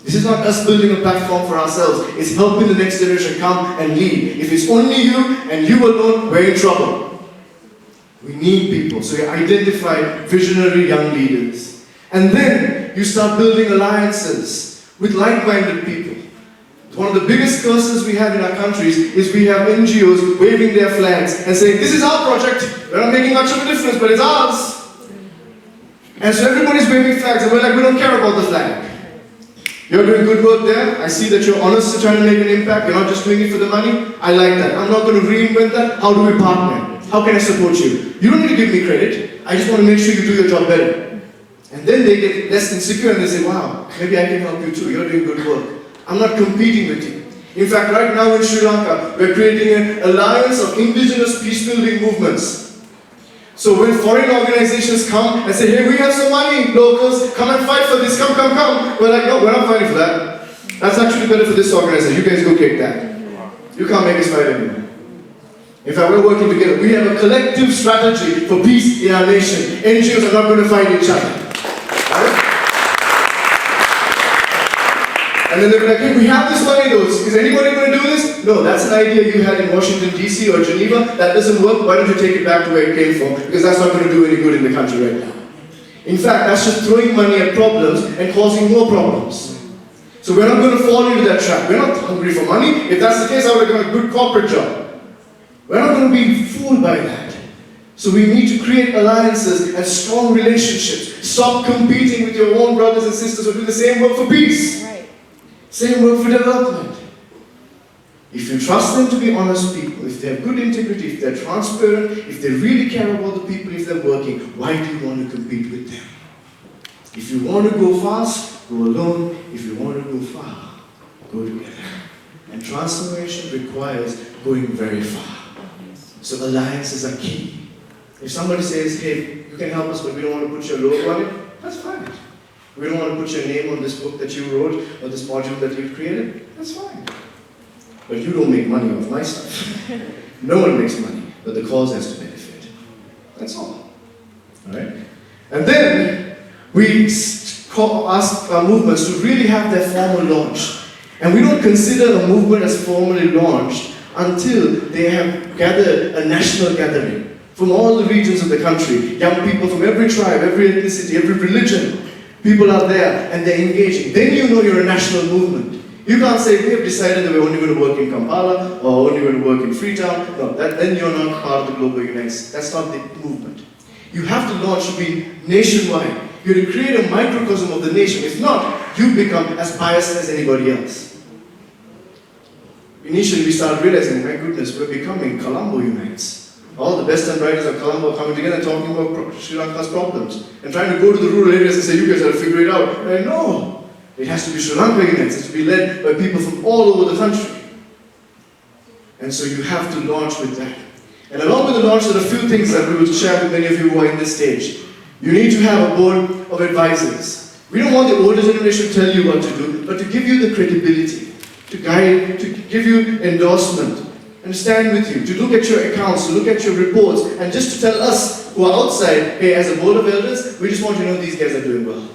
This is not us building a platform for ourselves. It's helping the next generation come and lead. If it's only you and you alone, we're in trouble. We need people. So you identify visionary young leaders. And then you start building alliances with like-minded people. One of the biggest curses we have in our countries is we have NGOs waving their flags and saying, this is our project. We're not making much of a difference, but it's ours. And so everybody's waving flags and we're like, we don't care about the flag. You're doing good work there. I see that you're honest to trying to make an impact. You're not just doing it for the money. I like that. I'm not going to reinvent that. How do we partner? How can I support you? You don't need to give me credit. I just want to make sure you do your job better. And then they get less insecure and they say, wow, maybe I can help you too. You're doing good work. I'm not competing with you. In fact, right now in Sri Lanka, we're creating an alliance of indigenous peace-building movements. So when foreign organizations come and say, hey, we have some money, locals, come and fight for this, come. We're like, no, we're not fighting for that. That's actually better for this organization. You guys go kick that. You can't make us fight anymore. In fact, we're working together. We have a collective strategy for peace in our nation. NGOs are not going to fight each other. Right? And then they're like, hey, we have this money though. Is anybody going to do this? No, that's an idea you had in Washington, D.C. or Geneva. That doesn't work. Why don't you take it back to where it came from? Because that's not going to do any good in the country right now. In fact, that's just throwing money at problems and causing more problems. So we're not going to fall into that trap. We're not hungry for money. If that's the case, I would have got a good corporate job. We're not going to be fooled by that. So we need to create alliances and strong relationships. Stop competing with your own brothers and sisters who do the same work for peace. Same work for development. If you trust them to be honest people, if they have good integrity, if they're transparent, if they really care about the people, if they're working, why do you want to compete with them? If you want to go fast, go alone. If you want to go far, go together. And transformation requires going very far. So alliances are key. If somebody says, hey, you can help us, but we don't want to put your logo on it, that's fine. We don't want to put your name on this book that you wrote or this module that you've created, that's fine. But you don't make money off my stuff. No one makes money, but the cause has to benefit. That's all. Alright? And then we ask our movements to really have their formal launch. And we don't consider a movement as formally launched until they have gathered a national gathering from all the regions of the country. Young people from every tribe, every ethnicity, every religion. People are there and they're engaging. Then you know you're a national movement. You can't say, we have decided that we're only going to work in Kampala or only going to work in Freetown. No, then you're not part of the global United States. That's not the movement. You have to launch to be nationwide. You have to create a microcosm of the nation. If not, you become as biased as anybody else. Initially, we started realizing, my goodness, we're becoming Colombo Unites. All the best and brightest of Colombo coming together and talking about Sri Lanka's problems. And trying to go to the rural areas and say, you guys have to figure it out. And no, it has to be Sri Lanka Unites. It has to be led by people from all over the country. And so you have to launch with that. And along with the launch, there are a few things that we will share with many of you who are in this stage. You need to have a board of advisors. We don't want the older generation to tell you what to do, but to give you the credibility, to guide, to give you endorsement, and stand with you, to look at your accounts, to look at your reports, and just to tell us who are outside, hey, as a board of elders, we just want you to know these guys are doing well.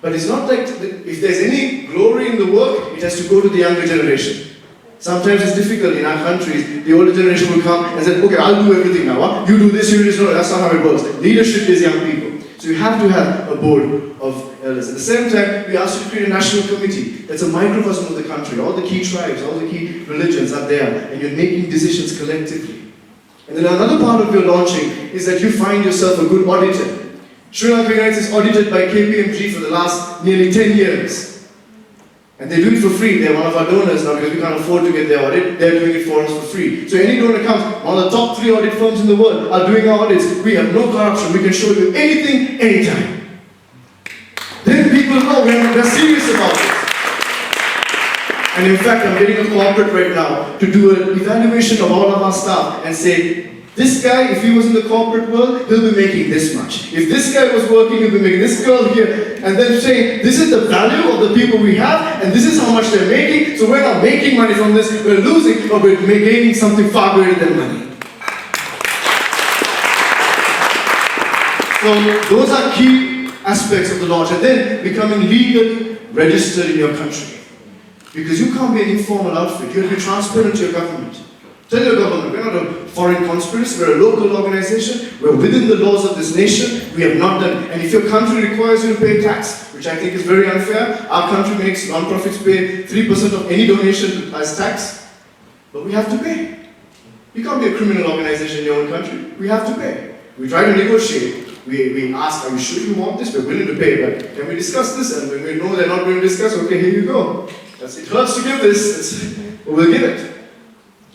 But it's not like, if there's any glory in the work, it has to go to the younger generation. Sometimes it's difficult in our countries. The older generation will come and say, okay, I'll do everything now. Huh? You do this, you do this. No, that's not how it works. Leadership is young people. So you have to have a board of elders. At the same time, we ask you to create a national committee. That's a microcosm of the country. All the key tribes, all the key religions are there, and you're making decisions collectively. And then another part of your launching is that you find yourself a good auditor. Sri Lanka Unites is audited by KPMG for the last nearly 10 years. And they do it for free. They're one of our donors now because we can't afford to get their audit. They're doing it for us for free. So any donor comes, one of the top 3 audit firms in the world are doing our audits. We have no corruption. We can show you anything, anytime. Then people know we're serious about it. And in fact, I'm getting a corporate right now to do an evaluation of all of our staff and say, this guy, if he was in the corporate world, he'll be making this much. If this guy was working, he'll be making this girl here. And then saying, this is the value of the people we have, and this is how much they're making. So we're not making money from this, we're losing, but we're gaining something far greater than money. So those are key aspects of the launch and then becoming legally registered in your country. Because you can't be an informal outfit. You have to be transparent to your government. Tell your government, we're not a foreign conspiracy, we're a local organization, we're within the laws of this nation, we have not done. And if your country requires you to pay tax, which I think is very unfair, our country makes non-profits pay 3% of any donation as tax, but we have to pay. You can't be a criminal organization in your own country, we have to pay. We try to negotiate. We ask, are you sure you want this? We're willing to pay, but can we discuss this? And when we know they're not going to discuss, okay, here you go. It hurts to give this, but we'll give it.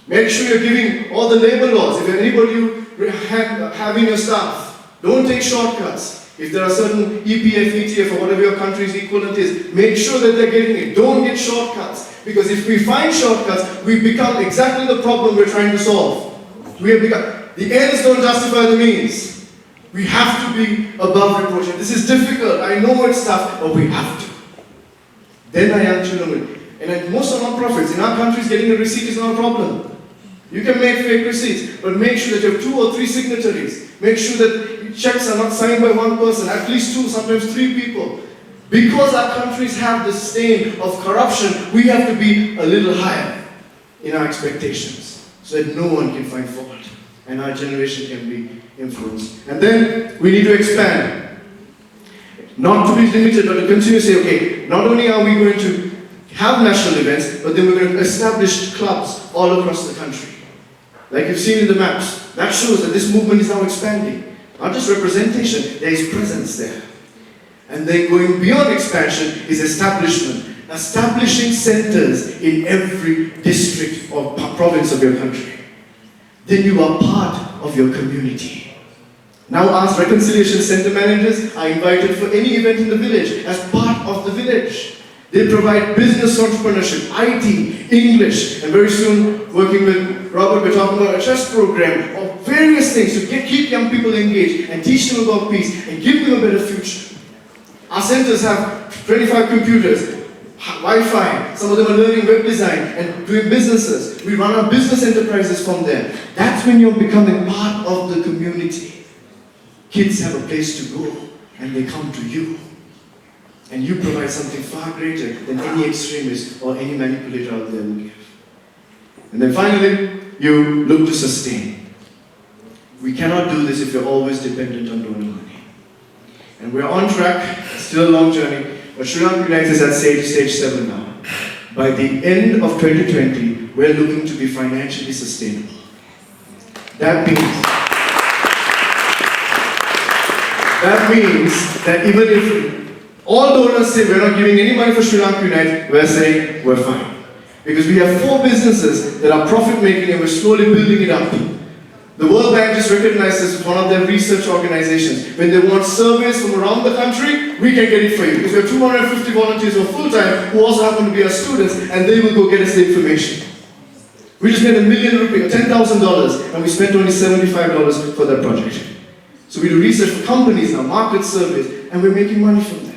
Make sure you're giving all the labor laws. If anybody you have in your staff, don't take shortcuts. If there are certain EPF, ETF, or whatever your country's equivalent is, make sure that they're getting it. Don't get shortcuts. Because if we find shortcuts, we become exactly the problem we're trying to solve. We have become, the ends don't justify the means. We have to be above reproach. This is difficult. I know it's tough, but we have to. Then our young children will. And most of non-profits in our countries, getting a receipt is not a problem. You can make fake receipts, but make sure that you have 2 or 3 signatories. Make sure that checks are not signed by one person, at least 2, sometimes 3 people. Because our countries have the stain of corruption, we have to be a little higher in our expectations, so that no one can find fault, and our generation can be influenced. And then we need to expand. Not to be limited, but to continue to say, okay, not only are we going to have national events, but then we're going to establish clubs all across the country. Like you've seen in the maps, that shows that this movement is now expanding. Not just representation, there is presence there. And then going beyond expansion is establishment. Establishing centers in every district or province of your country. Then you are part of your community. Now our reconciliation center managers are invited for any event in the village as part of the village. They provide business entrepreneurship, IT, English, and very soon, working with Robert, we're talking about a chess program, or various things to keep young people engaged and teach them about peace and give them a better future. Our centers have 25 computers, Wi-Fi, some of them are learning web design and doing businesses. We run our business enterprises from there. That's when you're becoming part of the community. Kids have a place to go and they come to you. And you provide something far greater than any extremist or any manipulator out there will give. And then finally, you look to sustain. We cannot do this if you're always dependent on donor money. And we're on track, still a long journey, but Sri Lanka United is at stage 7 now. By the end of 2020, we're looking to be financially sustainable. That means that even if all donors say we're not giving any money for Sri Lanka Unite, we're saying we're fine. Because we have 4 businesses that are profit-making and we're slowly building it up. The World Bank just recognized this as one of their research organizations. When they want surveys from around the country, we can get it for you. Because we have 250 volunteers who are full-time who also happen to be our students and they will go get us the information. We just made $1 million rupees, $10,000, and we spent only $75 for that project. So we do research for companies now, market surveys, and we're making money from that.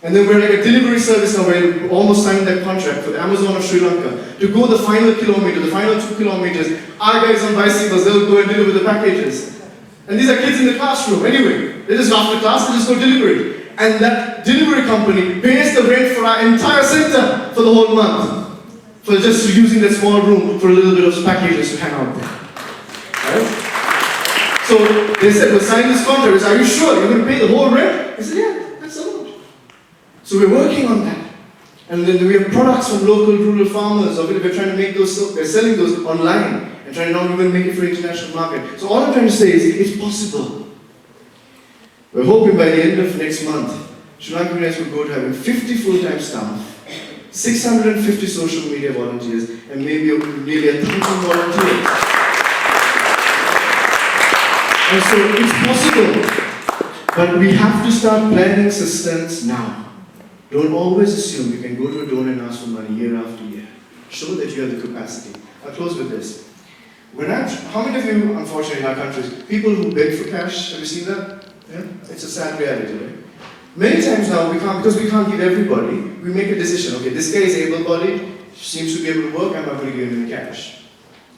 And then we're like a delivery service now, where we almost signed that contract for the Amazon of Sri Lanka to go the final kilometer, the final 2 kilometers. Our guys on bicycles, they'll go and deliver the packages. And these are kids in the classroom anyway. They just after class, they just go deliver it. And that delivery company pays the rent for our entire center for the whole month. For just using that small room for a little bit of packages to hang out there. Right? So they said, we'll sign this contract. I said, are you sure you're going to pay the whole rent? I said, yeah, that's a lot. So we're working on that. And then we have products from local rural farmers. Or we're trying to make those, we're selling those online and trying to not even make it for international market. So all I'm trying to say is, it's possible. We're hoping by the end of next month, Sri Lanka United will go to having 50 full-time staff, 650 social media volunteers, and maybe nearly 1,000 volunteers. And so it's possible, but we have to start planning systems now. Don't always assume you can go to a donor and ask for money year after year. Show that you have the capacity. I'll close with this. How many of you, unfortunately in our countries, people who beg for cash, have you seen that? Yeah? It's a sad reality, right? Many times now, because we can't give everybody, we make a decision. Okay, this guy is able-bodied, seems to be able to work, I'm not going to give him any cash.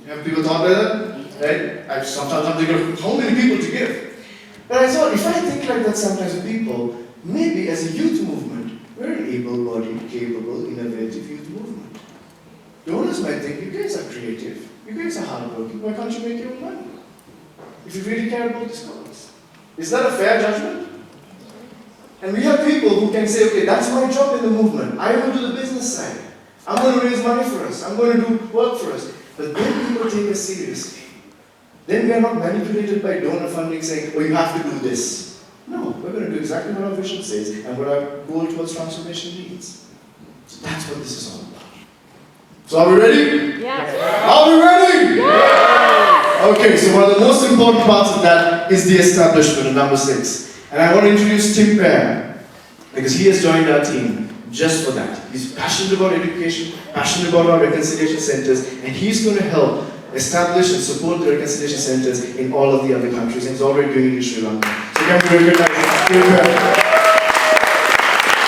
Have people thought like that? Right? Sometimes I'm thinking, how many people to give? But I thought, if I think like that sometimes with people, maybe as a youth movement, we're an able-bodied, capable, innovative youth movement. Donors might think, you guys are creative, you guys are hardworking, why can't you make your own money? If you really care about this cause. Is that a fair judgment? And we have people who can say, okay, that's my job in the movement. I will do the business side. I'm going to raise money for us. I'm going to do work for us. But then people take us seriously. Then we are not manipulated by donor funding saying, oh, you have to do this. No, we're going to do exactly what our vision says and what our goal towards transformation needs. So that's what this is all about. So are we ready? Yes. Are we ready? Yes. Okay, so one of the most important parts of that is the establishment of number 6. And I want to introduce Tim Pear, because he has joined our team just for that. He's passionate about education, passionate about our reconciliation centers, and he's going to help establish and support the reconciliation centers in all of the other countries, and he's already doing it in Sri Lanka. So can we recognize Tim Pear?